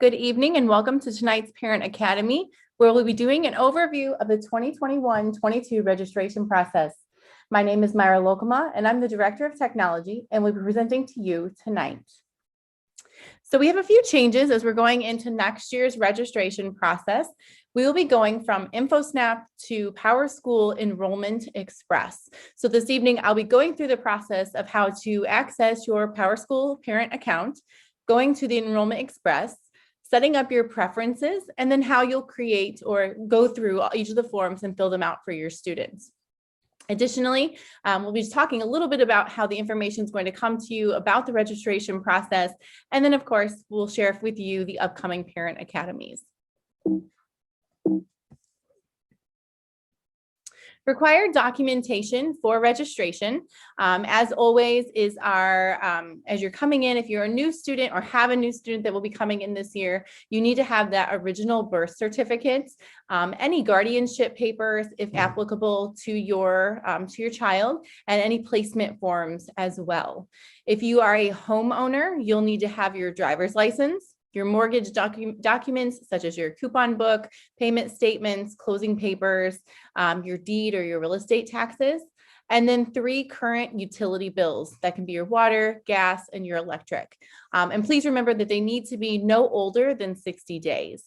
Good evening and welcome to tonight's Parent Academy, where we'll be doing an overview of the 2021-22 registration process. My name is Myra Lokema and I'm the Director of Technology and we'll be presenting to you tonight. So we have a few changes as we're going into next year's registration process. We will be going from InfoSnap to PowerSchool Enrollment Express. So this evening, I'll be going through the process of how to access your PowerSchool parent account, going to the Enrollment Express, setting up your preferences, and then how you'll create or go through each of the forms and fill them out for your students. Additionally, we'll be talking a little bit about how the information is going to come to you about the registration process. And then, of course, we'll share with you the upcoming parent academies. Required documentation for registration, as always, is our, as you're coming in, if you're a new student or have a new student that will be coming in this year, you need to have that original birth certificate, any guardianship papers, if applicable, to your child, and any placement forms as well. If you are a homeowner, you'll need to have your driver's license, your mortgage documents, such as your coupon book, payment statements, closing papers, your deed or your real estate taxes, and then 3 current utility bills. That can be your water, gas, and your electric. And please remember that they need to be no older than 60 days.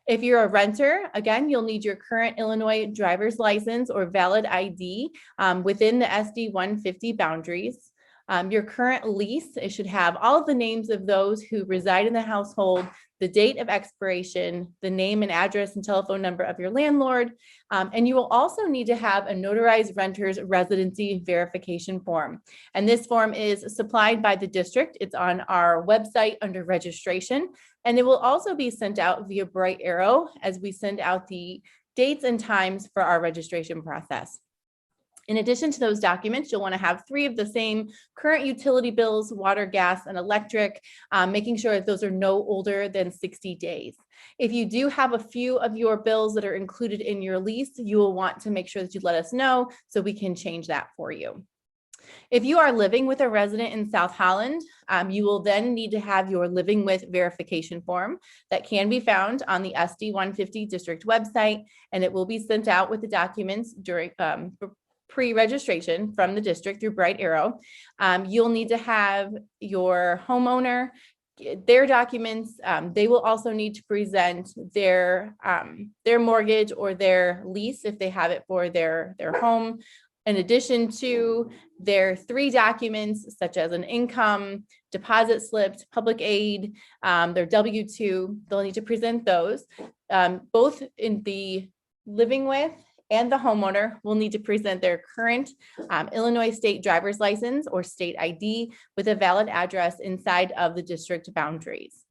If you're a renter, again, you'll need your current Illinois driver's license or valid ID within the SD 150 boundaries. Your current lease, it should have all of the names of those who reside in the household, the date of expiration, the name and address and telephone number of your landlord, and you will also need to have a notarized renter's residency verification form. And this form is supplied by the district. It's on our website under registration, and it will also be sent out via Bright Arrow as we send out the dates and times for our registration process. In addition to those documents, you'll want to have 3 of the same current utility bills, water, gas, and electric, making sure that those are no older than 60 days. If you do have a few of your bills that are included in your lease, you will want to make sure that you let us know so we can change that for you. If you are living with a resident in South Holland, you will then need to have your living with verification form that can be found on the SD 150 district website, and it will be sent out with the documents during pre-registration from the district through Bright Arrow. You'll need to have your homeowner, their documents. They will also need to present their mortgage or their lease if they have it for their home, in addition to their 3 documents such as an income, deposit slips, public aid, their W-2. They'll need to present those. Both in the living with and the homeowner will need to present their current Illinois state driver's license or state ID with a valid address inside of the district boundaries.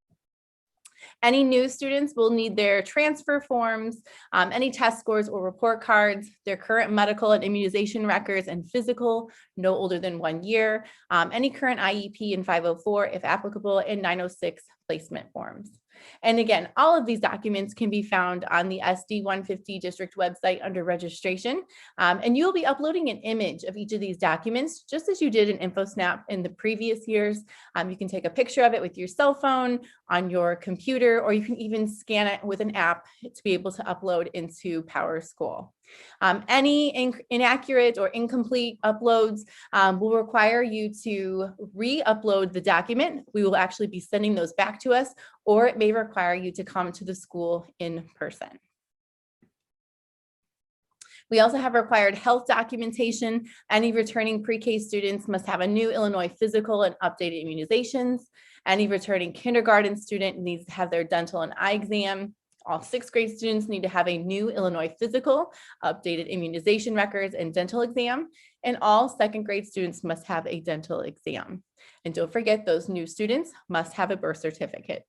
Any new students will need their transfer forms, any test scores or report cards, their current medical and immunization records and physical, no older than 1 year, any current IEP and 504 if applicable, and 906 placement forms. And again, all of these documents can be found on the SD 150 district website under registration. And you'll be uploading an image of each of these documents, just as you did in InfoSnap in the previous years. You can take a picture of it with your cell phone, on your computer, or you can even scan it with an app to be able to upload into PowerSchool. Any inaccurate or incomplete uploads will require you to re-upload the document. We will actually be sending those back to us, or it may require you to come to the school in person. We also have required health documentation. Any returning pre-K students must have a new Illinois physical and updated immunizations. Any returning kindergarten student needs to have their dental and eye exam. All 6th grade students need to have a new Illinois physical, updated immunization records, and dental exam. And all 2nd grade students must have a dental exam. And don't forget, those new students must have a birth certificate.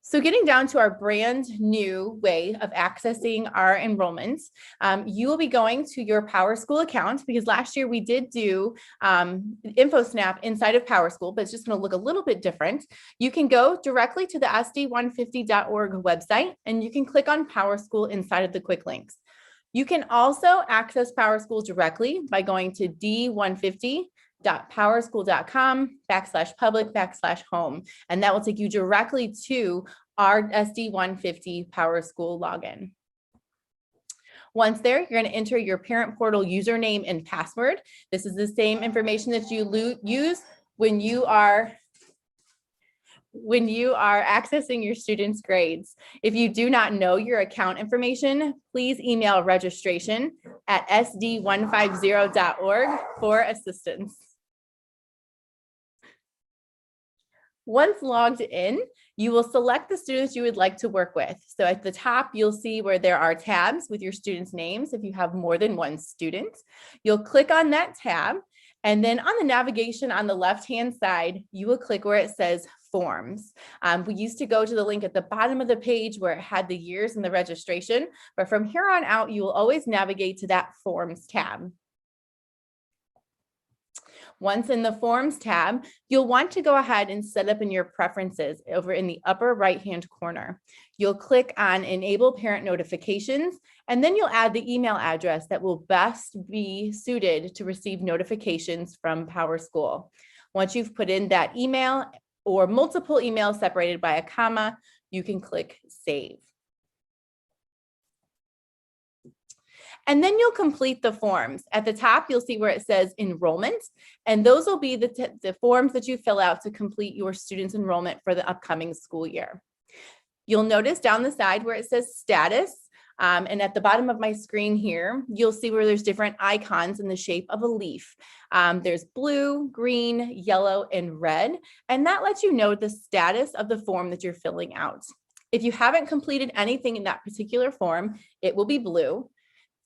So getting down to our brand new way of accessing our enrollments, you will be going to your PowerSchool account, because last year we did do InfoSnap inside of PowerSchool, but it's just going to look a little bit different. You can go directly to the sd150.org website, and you can click on PowerSchool inside of the quick links. You can also access PowerSchool directly by going to d150 www.powerschool.com/public/home, and that will take you directly to our SD150 PowerSchool login. Once there, you're going to enter your parent portal username and password. This is the same information that you use when you are accessing your students' grades. If you do not know your account information, please email registration@sd150.org for assistance. Once logged in, you will select the students you would like to work with. So at the top, you'll see where there are tabs with your students' names if you have more than one student. You'll click on that tab, and then on the navigation on the left-hand side, you will click where it says Forms. We used to go to the link at the bottom of the page where it had the years and the registration, but from here on out, you will always navigate to that Forms tab. Once in the Forms tab, you'll want to go ahead and set up in your preferences over in the upper right-hand corner. You'll click on Enable Parent Notifications, and then you'll add the email address that will best be suited to receive notifications from PowerSchool. Once you've put in that email or multiple emails separated by a comma, you can click Save. And then you'll complete the forms. At the top, you'll see where it says enrollment, and those will be the forms that you fill out to complete your student's enrollment for the upcoming school year. You'll notice down the side where it says status, and at the bottom of my screen here, you'll see where there's different icons in the shape of a leaf. There's blue, green, yellow, and red, and that lets you know the status of the form that you're filling out. If you haven't completed anything in that particular form, it will be blue.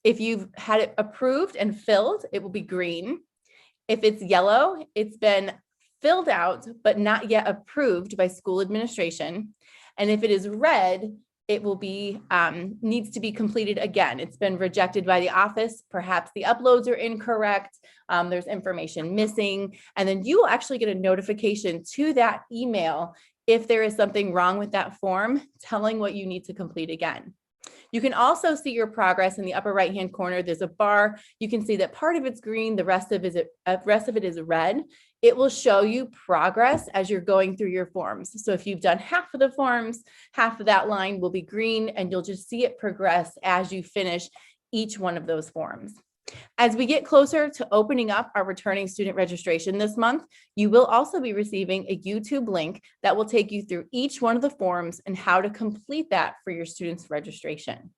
If you've had it approved and filled, it will be green. If it's yellow, it's been filled out, but not yet approved by school administration. And if it is red, it will be, needs to be completed again. It's been rejected by the office. Perhaps the uploads are incorrect. There's information missing. And then you will actually get a notification to that email if there is something wrong with that form, telling what you need to complete again. You can also see your progress in the upper right-hand corner. There's a bar. You can see that part of it's green, the rest of it is red. It will show you progress as you're going through your forms. So if you've done half of the forms, half of that line will be green, and you'll just see it progress as you finish each one of those forms. As we get closer to opening up our returning student registration this month, you will also be receiving a YouTube link that will take you through each one of the forms and how to complete that for your students' registration.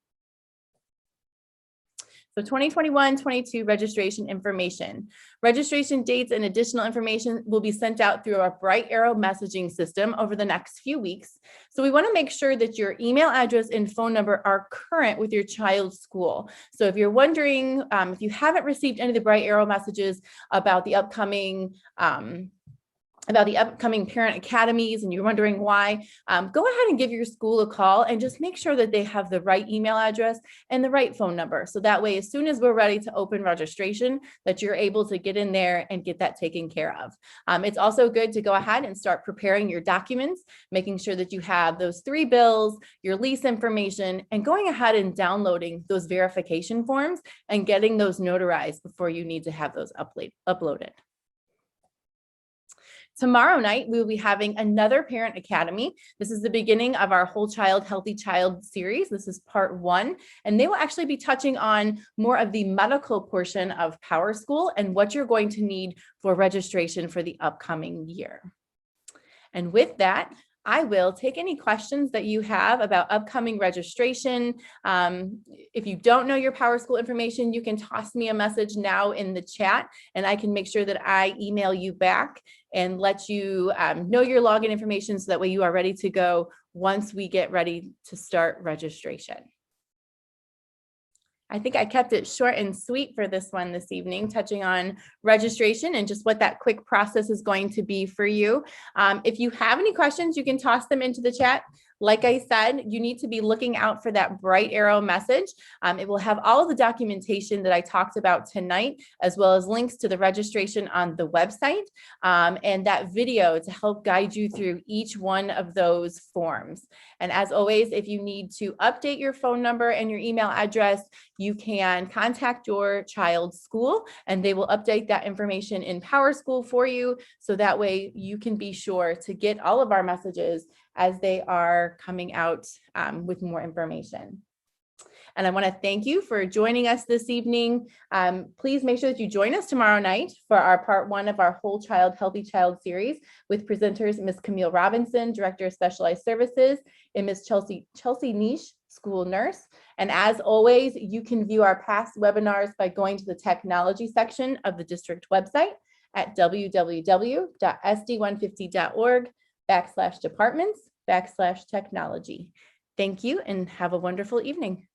So 2021-22 registration information. Registration dates and additional information will be sent out through our Bright Arrow messaging system over the next few weeks. So we want to make sure that your email address and phone number are current with your child's school. So if you're wondering, if you haven't received any of the Bright Arrow messages about the upcoming parent academies and you're wondering why, go ahead and give your school a call and just make sure that they have the right email address and the right phone number. So that way, as soon as we're ready to open registration, that you're able to get in there and get that taken care of. It's also good to go ahead and start preparing your documents, making sure that you have those 3 bills, your lease information, and going ahead and downloading those verification forms and getting those notarized before you need to have those uploaded. Tomorrow night, we will be having another parent academy. This is the beginning of our Whole Child, Healthy Child series. This is part 1, and they will actually be touching on more of the medical portion of PowerSchool and what you're going to need for registration for the upcoming year. And with that, I will take any questions that you have about upcoming registration. If you don't know your PowerSchool information, you can toss me a message now in the chat, and I can make sure that I email you back and let you know your login information so that way you are ready to go once we get ready to start registration. I think I kept it short and sweet for this one this evening, touching on registration and just what that quick process is going to be for you. If you have any questions, you can toss them into the chat. Like I said, you need to be looking out for that bright arrow message. It will have all of the documentation that I talked about tonight, as well as links to the registration on the website, and that video to help guide you through each one of those forms. And as always, if you need to update your phone number and your email address, you can contact your child's school and they will update that information in PowerSchool for you. So that way you can be sure to get all of our messages as they are coming out with more information. And I want to thank you for joining us this evening. Please make sure that you join us tomorrow night for our part 1 of our Whole Child, Healthy Child series with presenters Ms. Camille Robinson, Director of Specialized Services, and Ms. Chelsea Niche, School Nurse. And as always, you can view our past webinars by going to the technology section of the district website at www.sd150.org/departments/technology. Thank you and have a wonderful evening.